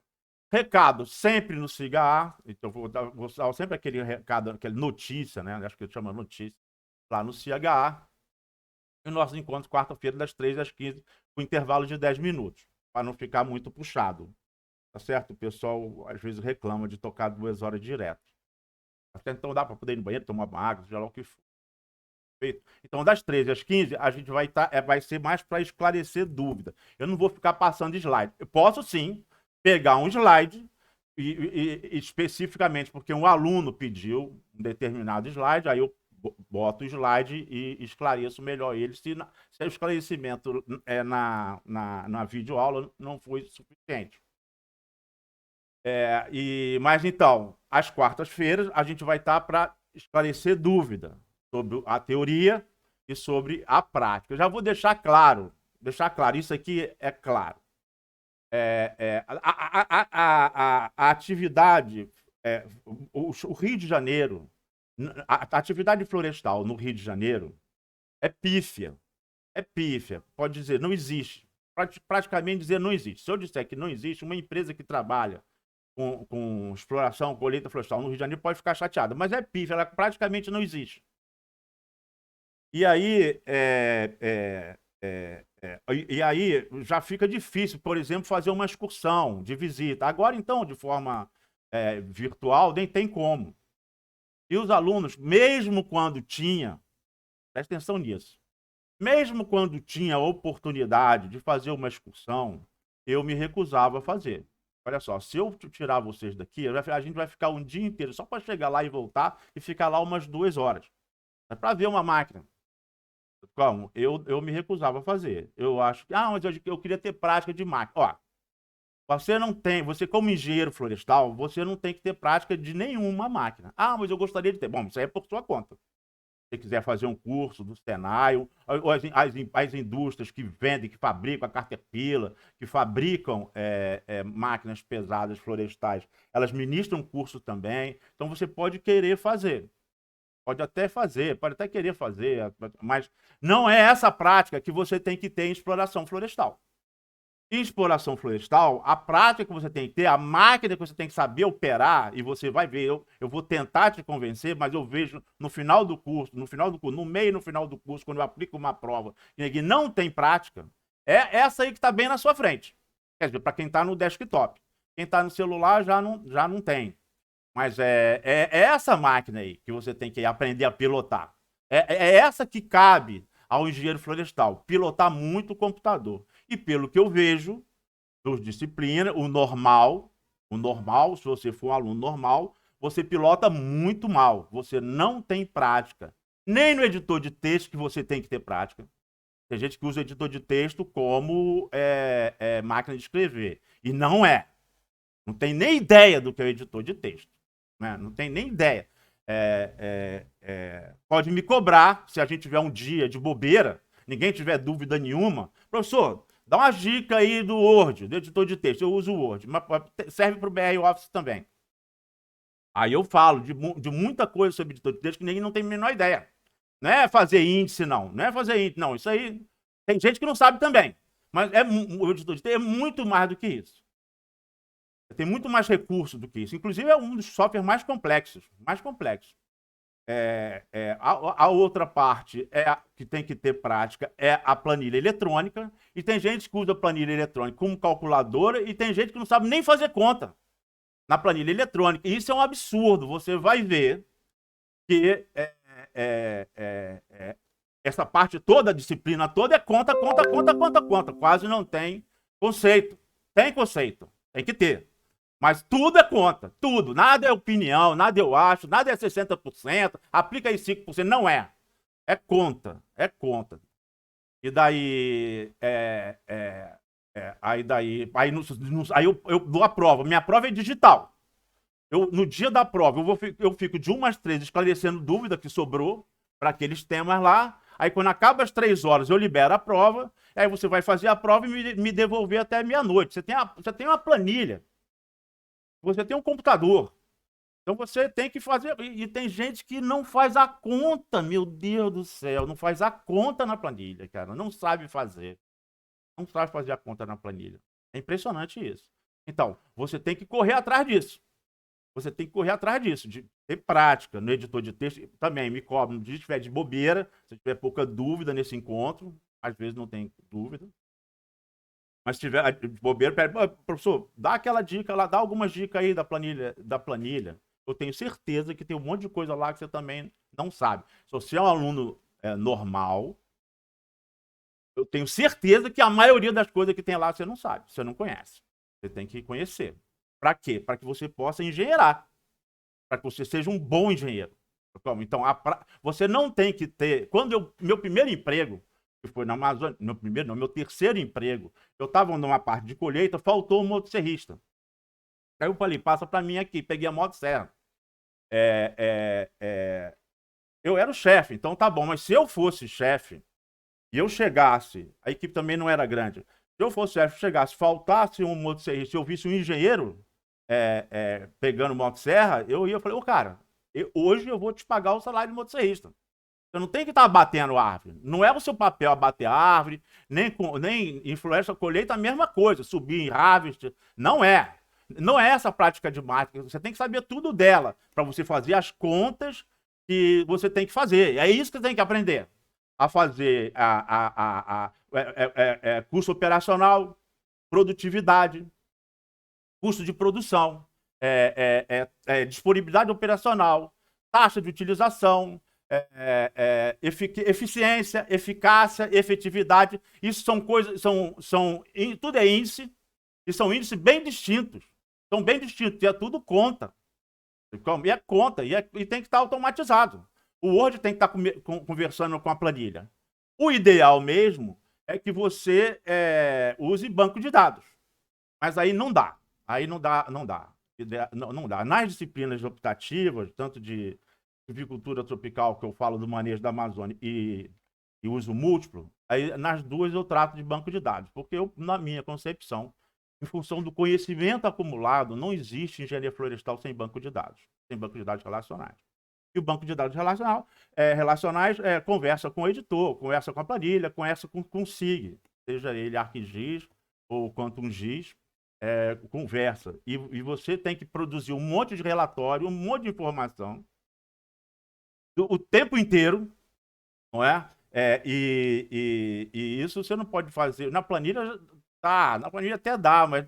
Recado sempre no SIGA. Então, vou dar sempre aquele recado, aquele notícia, né? Acho que chama notícia, lá no SIGA. E o nosso encontro quarta-feira, das 13 às 15, com intervalo de 10 minutos, para não ficar muito puxado. Tá certo? O pessoal às vezes reclama de tocar 2 horas direto. Então dá para poder ir no banheiro, tomar uma água, seja lá o que for. Feito. Então, das 13 às 15, a gente vai ser mais para esclarecer dúvida. Eu não vou ficar passando slide. Eu posso sim pegar um slide, especificamente porque um aluno pediu um determinado slide, aí eu boto o slide e esclareço melhor ele, se o esclarecimento na videoaula não foi suficiente. Mas então, às quartas-feiras, a gente vai estar para esclarecer dúvida sobre a teoria e sobre a prática. Eu já vou deixar claro, isso aqui é claro. A atividade, o Rio de Janeiro, a atividade florestal no Rio de Janeiro é pífia. É pífia. Pode dizer, não existe. Praticamente dizer não existe. Se eu disser que não existe, uma empresa que trabalha com exploração, colheita florestal no Rio de Janeiro pode ficar chateada, mas é pífia, ela praticamente não existe. E aí, já fica difícil, por exemplo, fazer uma excursão de visita. Agora, então, de forma virtual, nem tem como. E os alunos, mesmo quando tinha, presta atenção nisso, mesmo quando tinha a oportunidade de fazer uma excursão, eu me recusava a fazer. Olha só, se eu tirar vocês daqui, a gente vai ficar um dia inteiro só para chegar lá e voltar e ficar lá umas 2 horas. É para ver uma máquina. Como? Eu me recusava a fazer. Eu acho que, mas eu queria ter prática de máquina. Ó, você como engenheiro florestal, você não tem que ter prática de nenhuma máquina. Mas eu gostaria de ter. Bom, isso aí é por sua conta. Se você quiser fazer um curso do Senai, ou as indústrias que vendem, que fabricam a Caterpillar, que fabricam máquinas pesadas florestais, elas ministram curso também. Então você pode querer fazer. Pode até fazer, pode até querer fazer, mas não é essa prática que você tem que ter em exploração florestal. Em exploração florestal, a prática que você tem que ter, a máquina que você tem que saber operar, e você vai ver, eu vou tentar te convencer, mas eu vejo no final do curso, no meio e no final do curso, quando eu aplico uma prova e não tem prática, é essa aí que está bem na sua frente. Quer dizer, para quem está no desktop. Quem está no celular já não tem. Mas é essa máquina aí que você tem que aprender a pilotar. É essa que cabe ao engenheiro florestal, pilotar muito o computador. E pelo que eu vejo, dos disciplinas, o normal, se você for um aluno normal, você pilota muito mal. Você não tem prática. Nem no editor de texto que você tem que ter prática. Tem gente que usa o editor de texto como máquina de escrever. E não é. Não tem nem ideia do que é o editor de texto. Né? Não tem nem ideia. Pode me cobrar, se a gente tiver um dia de bobeira, ninguém tiver dúvida nenhuma. Professor, dá uma dica aí do Word, do editor de texto. Eu uso o Word, mas serve para o BR Office também. Aí eu falo de muita coisa sobre editor de texto que ninguém não tem a menor ideia. Não é fazer índice, não. Não é fazer índice, não. Isso aí tem gente que não sabe também. Mas o editor de texto é muito mais do que isso. Tem muito mais recurso do que isso. Inclusive, é um dos softwares mais complexos. A outra parte que tem que ter prática é a planilha eletrônica, e tem gente que usa a planilha eletrônica como calculadora, e tem gente que não sabe nem fazer conta na planilha eletrônica. E isso é um absurdo. Você vai ver que essa parte toda, a disciplina toda é conta, conta, conta, conta, conta. Quase não tem conceito. Tem conceito, tem que ter. Mas tudo é conta, tudo. Nada é opinião, nada eu acho, nada é 60%, aplica aí 5%. Não é. É conta, é conta. E daí, aí eu dou a prova. Minha prova é digital. No dia da prova, eu fico de 1 às 3 esclarecendo dúvida que sobrou para aqueles temas lá. Aí, quando acaba as 3 horas, eu libero a prova. Aí você vai fazer a prova e me devolver até meia-noite. Você tem uma planilha. Você tem um computador. Então você tem que fazer. E tem gente que não faz a conta, meu Deus do céu. Não faz a conta na planilha, cara. Não sabe fazer. Não sabe fazer a conta na planilha. É impressionante isso. Então, você tem que correr atrás disso. Você tem que correr atrás disso, de ter prática no editor de texto. Também me cobra, no dia que estiver de bobeira, se tiver pouca dúvida nesse encontro, às vezes não tem dúvida. Mas se tiver de bobeira, professor, dá aquela dica lá, dá algumas dicas aí da planilha. Eu tenho certeza que tem um monte de coisa lá que você também não sabe. Se você é um aluno normal, eu tenho certeza que a maioria das coisas que tem lá você não sabe, você não conhece. Você tem que conhecer. Para quê? Para que você possa engenheirar. Para que você seja um bom engenheiro. Então, você não tem que ter... Meu primeiro emprego, que foi na Amazônia... Meu terceiro emprego, eu estava numa parte de colheita, faltou um motosserrista. Aí eu falei, passa para mim aqui. Peguei a motosserra. Eu era o chefe, então tá bom. Mas se eu fosse chefe e eu chegasse... A equipe também não era grande. Se eu fosse chefe, chegasse, faltasse um motosserrista, se eu visse um engenheiro pegando motosserra, eu ia falar, cara, hoje eu vou te pagar o salário de motosserrista. Você não tem que estar abatendo árvore. Não é o seu papel abater árvore, nem influência colheita, a mesma coisa, subir em harvest. Não é. Não é essa prática de marketing. Você tem que saber tudo dela para você fazer as contas que você tem que fazer. É isso que você tem que aprender. A fazer custo operacional, produtividade, custo de produção, disponibilidade operacional, taxa de utilização, eficiência, eficácia, efetividade. Isso são coisas, tudo é índice, e são índices bem distintos. São bem distintos, e é tudo conta. E é conta, e tem que estar automatizado. O Word tem que estar conversando com a planilha. O ideal mesmo é que você use banco de dados. Mas aí não dá. Aí não dá. Não dá. Nas disciplinas optativas, tanto de silvicultura tropical, que eu falo do manejo da Amazônia, e uso múltiplo, aí nas duas eu trato de banco de dados. Porque na minha concepção, em função do conhecimento acumulado, não existe engenharia florestal sem banco de dados. Sem banco de dados relacionais. E o banco de dados relacionais conversa com o editor, conversa com a planilha, conversa com o SIG, seja ele ArcGIS ou QuantumGIS, conversa. E você tem que produzir um monte de relatório, um monte de informação, o tempo inteiro, não é? E isso você não pode fazer. Na planilha até dá, mas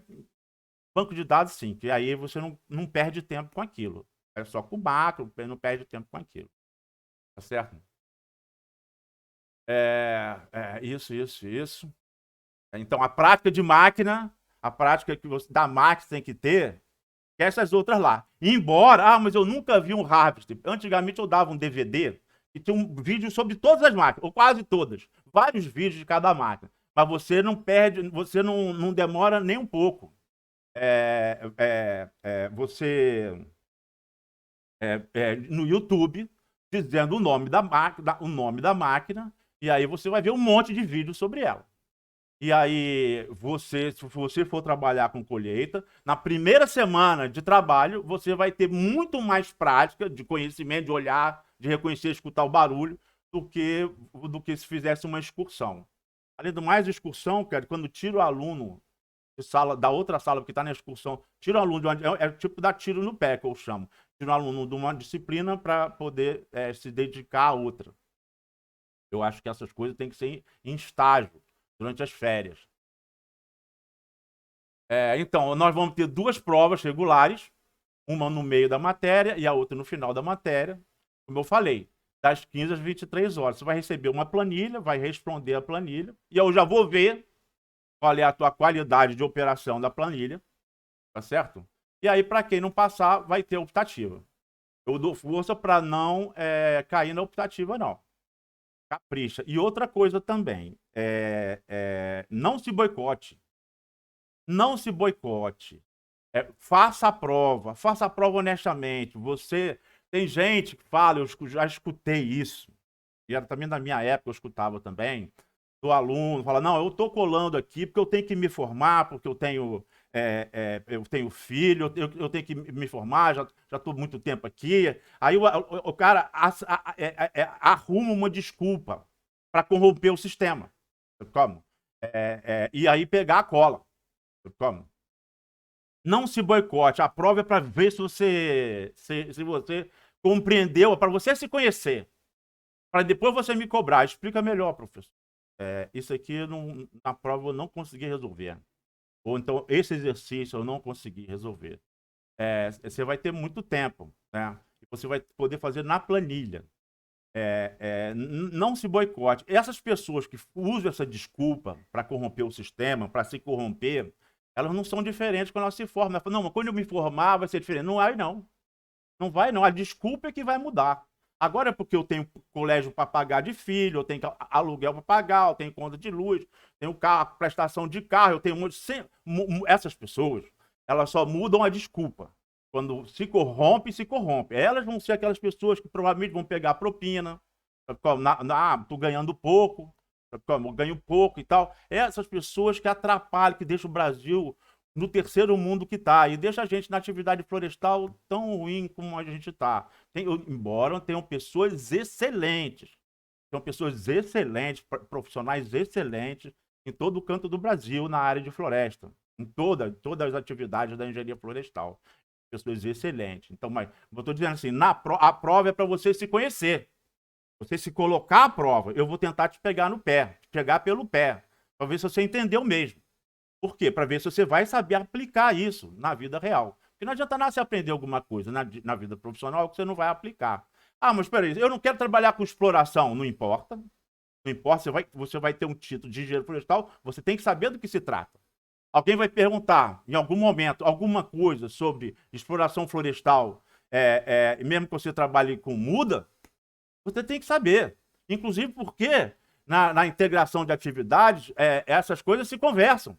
banco de dados sim, que aí você não perde tempo com aquilo. É só com o macro, não perde tempo com aquilo. Tá certo? Isso. Então, a prática de máquina, a prática que você da máquina tem que ter, que essas outras lá. Embora, mas eu nunca vi um harvest. Antigamente eu dava um DVD e tinha um vídeo sobre todas as máquinas, ou quase todas. Vários vídeos de cada máquina. Mas você não perde, você não demora nem um pouco. Você... no YouTube, dizendo o nome da máquina, e aí você vai ver um monte de vídeos sobre ela. E aí, se você for trabalhar com colheita, na primeira semana de trabalho, você vai ter muito mais prática de conhecimento, de olhar, de reconhecer, escutar o barulho, do que se fizesse uma excursão. Além do mais, excursão, cara, quando tira o aluno sala, da outra sala, porque está na excursão, tira o aluno de uma, é tipo dar tiro no pé, que eu chamo. Tira o aluno de uma disciplina para poder se dedicar a outra. Eu acho que essas coisas têm que ser em estágio, durante as férias. Então, nós vamos ter 2 provas regulares, uma no meio da matéria e a outra no final da matéria, como eu falei, das 15 às 23 horas. Você vai receber uma planilha, vai responder a planilha, e eu já vou ver qual é a tua qualidade de operação da planilha, tá certo? E aí, para quem não passar, vai ter optativa. Eu dou força para não cair na optativa, não. Capricha. E outra coisa também, não se boicote. Não se boicote. Faça a prova honestamente. Você tem gente que fala, eu já escutei isso, e era também da minha época, eu escutava também, do aluno, fala, não, eu estou colando aqui porque eu tenho que me formar, porque eu tenho filho, eu tenho que me formar, já estou muito tempo aqui. Aí o cara arruma uma desculpa para corromper o sistema. Como? E aí pegar a cola. Como? Não se boicote. A prova é para ver se você compreendeu, para você se conhecer. Para depois você me cobrar. Explica melhor, professor. Isso aqui na prova eu não consegui resolver. Ou então, esse exercício eu não consegui resolver. Você vai ter muito tempo, né? E você vai poder fazer na planilha. Não se boicote. Essas pessoas que usam essa desculpa para corromper o sistema, para se corromper, elas não são diferentes quando elas se formam. Ela fala, não, mas quando eu me formar vai ser diferente. Não vai, não. Não vai, não. A desculpa é que vai mudar. Agora é porque eu tenho colégio para pagar de filho, eu tenho aluguel para pagar, eu tenho conta de luz, tenho carro, prestação de carro, eu tenho um monte de... Essas pessoas, elas só mudam a desculpa. Quando se corrompe. Elas vão ser aquelas pessoas que provavelmente vão pegar propina, tô ganhando pouco, eu ganho pouco e tal. Essas pessoas que atrapalham, que deixam o Brasil no terceiro mundo que está, e deixa a gente na atividade florestal tão ruim como a gente está. Embora tenham pessoas excelentes, profissionais excelentes em todo o canto do Brasil na área de floresta, em todas as atividades da engenharia florestal. Pessoas excelentes. Então, mas eu estou dizendo assim, a prova é para você se conhecer. Você se colocar à prova, eu vou tentar te pegar no pé, te pegar pelo pé, para ver se você entendeu mesmo. Por quê? Para ver se você vai saber aplicar isso na vida real. Porque não adianta nada você aprender alguma coisa na vida profissional que você não vai aplicar. Ah, mas peraí, eu não quero trabalhar com exploração. Não importa. Não importa, você vai ter um título de engenheiro florestal, você tem que saber do que se trata. Alguém vai perguntar, em algum momento, alguma coisa sobre exploração florestal, mesmo que você trabalhe com muda, você tem que saber. Inclusive porque na integração de atividades, essas coisas se conversam.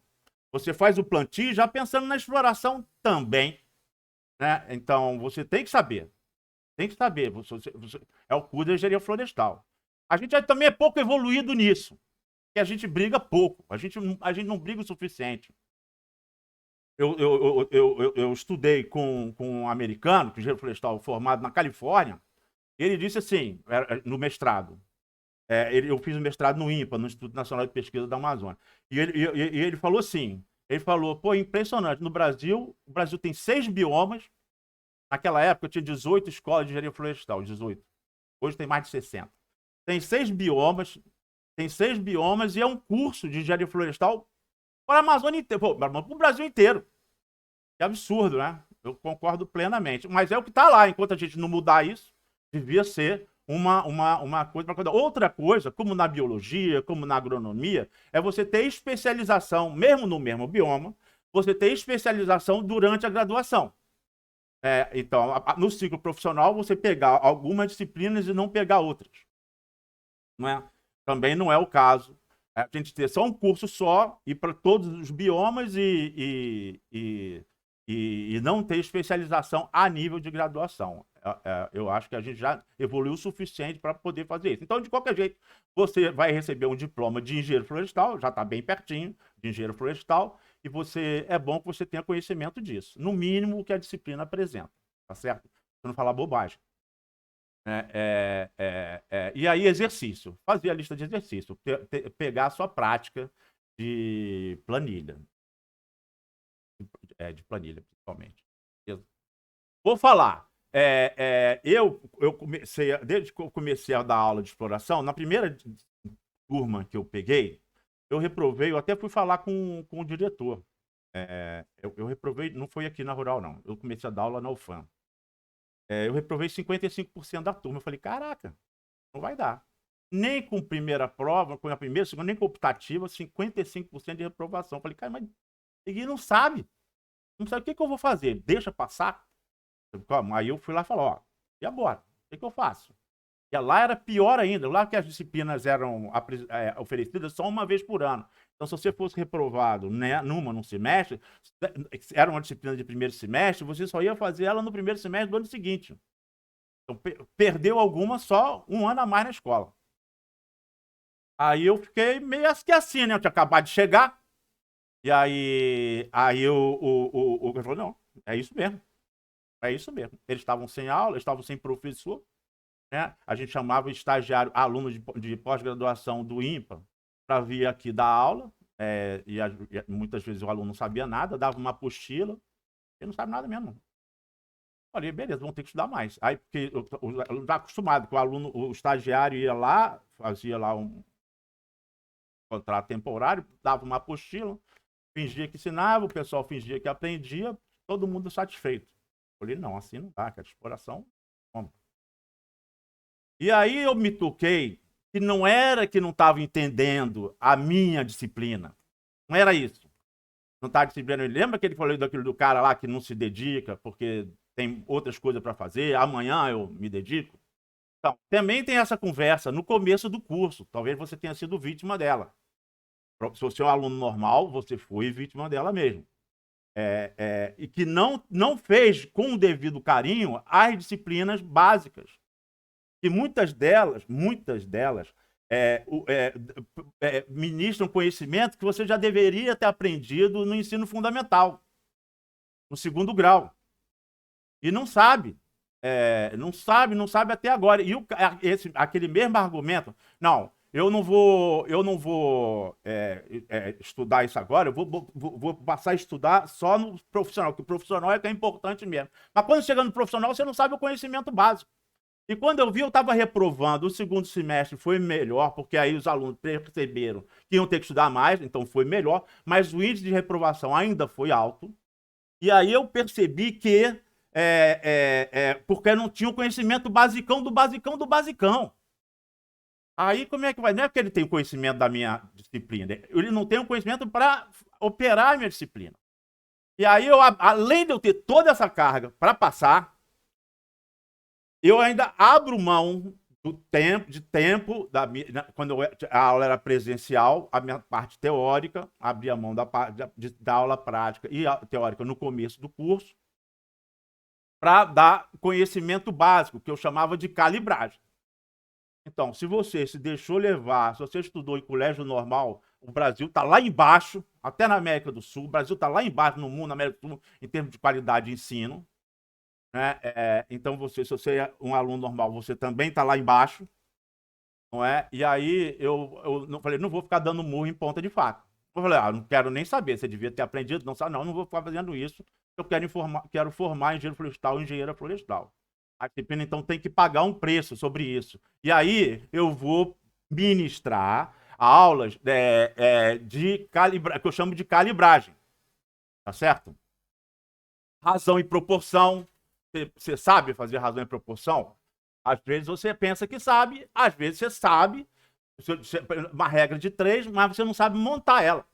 Você faz o plantio já pensando na exploração também, né? Então, você tem que saber. Tem que saber. É o curso de engenharia florestal. A gente também é pouco evoluído nisso. Porque a gente briga pouco. A gente não briga o suficiente. Eu estudei com um americano, que é engenheiro florestal formado na Califórnia. Ele disse assim, no mestrado. Eu fiz o mestrado no INPA, no Instituto Nacional de Pesquisa da Amazônia. E ele falou assim, pô, impressionante, no Brasil, o Brasil tem 6 biomas, naquela época tinha 18 escolas de engenharia florestal, 18. Hoje tem mais de 60. Tem 6 biomas, e é um curso de engenharia florestal para a Amazônia inteira, para o Brasil inteiro. Que absurdo, né? Eu concordo plenamente. Mas é o que está lá, enquanto a gente não mudar isso, devia ser uma coisa para cuidar. Outra coisa, como na biologia, como na agronomia, é você ter especialização, mesmo no mesmo bioma, você ter especialização durante a graduação. Então, no ciclo profissional, você pegar algumas disciplinas e não pegar outras. Não é? Também não é o caso. A gente ter só um curso só, ir para todos os biomas e não ter especialização a nível de graduação. Eu acho que a gente já evoluiu o suficiente para poder fazer isso. Então, de qualquer jeito, você vai receber um diploma de engenheiro florestal, já está bem pertinho de engenheiro florestal, e é bom que você tenha conhecimento disso. No mínimo, o que a disciplina apresenta, tá certo? Para não falar bobagem. E aí, exercício. Fazer a lista de exercício. Pegar a sua prática de planilha. de planilha, principalmente. Vou falar. Eu comecei, desde que eu comecei a dar aula de exploração, na primeira turma que eu peguei, eu reprovei, eu até fui falar com o diretor. Eu reprovei, não foi aqui na Rural, não. Eu comecei a dar aula na UFAM. Eu reprovei 55% da turma. Eu falei, caraca, não vai dar. Nem com primeira prova, com a primeira, segunda, nem com optativa, 55% de reprovação. Eu falei, cara, mas ele não sabe. Não sabe o que eu vou fazer. Deixa passar. Aí eu fui lá e falei, ó, e agora? O que eu faço? E lá era pior ainda. Lá que as disciplinas eram oferecidas só uma vez por ano. Então, se você fosse reprovado, né, num semestre, era uma disciplina de primeiro semestre, você só ia fazer ela no primeiro semestre do ano seguinte. Então, perdeu alguma só um ano a mais na escola. Aí eu fiquei meio que assim, né? Eu tinha acabado de chegar. E aí o falou, não, é isso mesmo. É isso mesmo. Eles estavam sem aula, eles estavam sem professor. Né? A gente chamava estagiário, aluno de pós-graduação do IMPA, para vir aqui dar aula. E muitas vezes o aluno não sabia nada, dava uma apostila. Ele não sabe nada mesmo. Falei, beleza, vamos ter que estudar mais. Aí, porque o aluno está acostumado, que o estagiário ia lá, fazia lá um contrato temporário, dava uma apostila, fingia que ensinava, o pessoal fingia que aprendia, todo mundo satisfeito. Falei, não, assim não dá, cara, exploração. Como? E aí eu me toquei que não era que não estava entendendo a minha disciplina. Não era isso. Não estava disciplinando. Lembra que ele falou daquilo do cara lá que não se dedica porque tem outras coisas para fazer, amanhã eu me dedico? Então, também tem essa conversa no começo do curso. Talvez você tenha sido vítima dela. Se você é um aluno normal, você foi vítima dela mesmo. E que não fez com o devido carinho as disciplinas básicas. E muitas delas ministram conhecimento que você já deveria ter aprendido no ensino fundamental, no 2º grau. E não sabe. Não sabe até agora. E aquele mesmo argumento, não, eu não vou estudar isso agora, eu vou passar a estudar só no profissional, que o profissional é que é importante mesmo. Mas quando chega no profissional, você não sabe o conhecimento básico. E quando eu vi, eu estava reprovando. O 2º semestre foi melhor, porque aí os alunos perceberam que iam ter que estudar mais, então foi melhor, mas o índice de reprovação ainda foi alto. E aí eu percebi que porque não tinha o conhecimento basicão do basicão do basicão. Aí como é que vai? Não é porque ele tem o conhecimento da minha disciplina, ele não tem o conhecimento para operar a minha disciplina. E aí, além de eu ter toda essa carga para passar, eu ainda abro mão de tempo quando a aula era presencial, a minha parte teórica, abria mão da aula prática e teórica no começo do curso, para dar conhecimento básico, que eu chamava de calibragem. Então, se você se deixou levar, se você estudou em colégio normal, o Brasil está lá embaixo, até na América do Sul, o Brasil está lá embaixo no mundo, na América do Sul, em termos de qualidade de ensino. Né? Então, se você é um aluno normal, você também está lá embaixo, não é? E aí eu não falei, não vou ficar dando murro em ponta de faca. Eu falei, não quero nem saber, você devia ter aprendido, não sabe, não vou ficar fazendo isso, eu quero formar engenheiro florestal e engenheira florestal. A disciplina, então, tem que pagar um preço sobre isso. E aí eu vou ministrar aulas que eu chamo de calibragem, tá certo? Razão e proporção. Você sabe fazer razão e proporção? Às vezes você pensa que sabe, às vezes você sabe, uma regra de 3, mas você não sabe montar ela.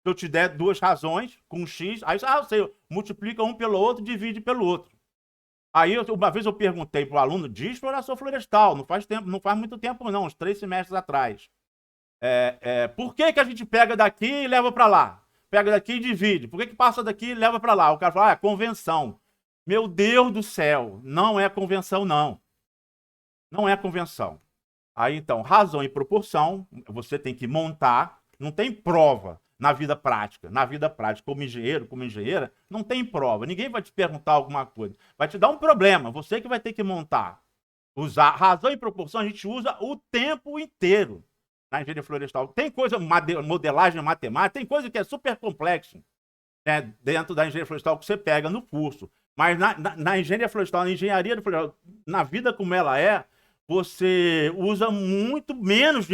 Se eu te der 2 razões com X, aí você multiplica um pelo outro, divide pelo outro. Aí uma vez eu perguntei para o aluno de exploração florestal, não faz muito tempo não, uns 3 semestres atrás. Por que a gente pega daqui e leva para lá? Pega daqui e divide. Por que passa daqui e leva para lá? O cara fala, é convenção. Meu Deus do céu, não é convenção, não. Não é convenção. Aí, então, razão e proporção, você tem que montar, não tem prova na vida prática. Na vida prática, como engenheiro, como engenheira, não tem prova. Ninguém vai te perguntar alguma coisa. Vai te dar um problema, você que vai ter que montar. Usar razão e proporção, a gente usa o tempo inteiro na engenharia florestal. Tem coisa, modelagem matemática, tem coisa que é super complexa. né, dentro da engenharia florestal que você pega no curso. Mas na engenharia florestal, na engenharia florestal, na vida como ela é, você usa muito menos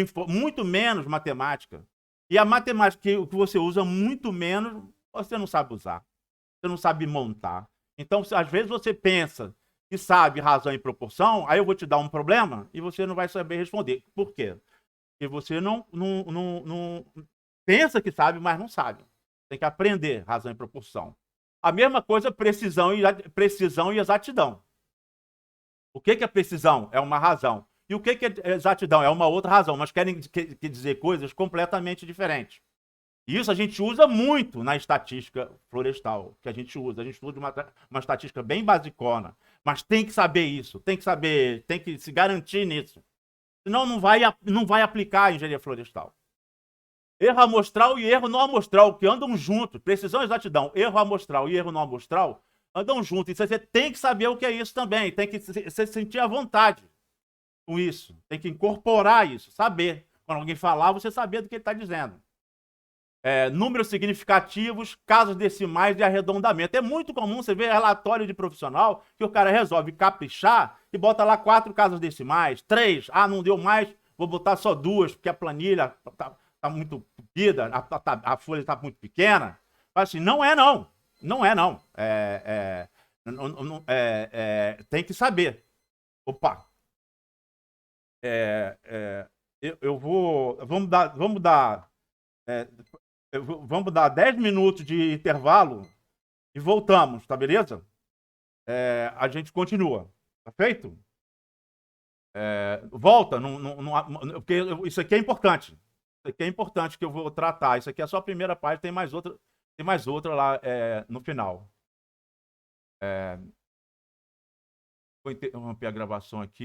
matemática. E a matemática que você usa muito menos, você não sabe usar. Você não sabe montar. Então, às vezes você pensa que sabe razão e proporção, aí eu vou te dar um problema e você não vai saber responder. Por quê? Porque você não pensa que sabe, mas não sabe. Tem que aprender razão e proporção. A mesma coisa, precisão e exatidão. O que é precisão? É uma razão. E o que é exatidão? É uma outra razão, mas querem dizer coisas completamente diferentes. E isso a gente usa muito na estatística florestal, que a gente usa. A gente usa uma estatística bem basicona, mas tem que saber isso, tem que saber, tem que se garantir nisso. Senão não vai aplicar a engenharia florestal. Erro amostral e erro não amostral, que andam juntos. Precisão e exatidão. Erro amostral e erro não amostral andam juntos. E você tem que saber o que é isso também. Tem que se sentir à vontade com isso. Tem que incorporar isso, saber. Quando alguém falar, você saber do que ele está dizendo. Números significativos, casos decimais e arredondamento. É muito comum você ver relatório de profissional que o cara resolve caprichar e bota lá 4 casos decimais, 3. Ah, não deu mais, vou botar só 2, porque a planilha tá muito pedida, a folha está muito pequena. Mas assim, não é não. Não é não. Tem que saber. Opa. Vamos dar 10 minutos de intervalo e voltamos, tá beleza? A gente continua, tá feito? Volta, porque isso aqui é importante. Isso aqui é importante que eu vou tratar. Isso aqui é só a primeira parte, tem mais outra lá no final. Vou interromper a gravação aqui.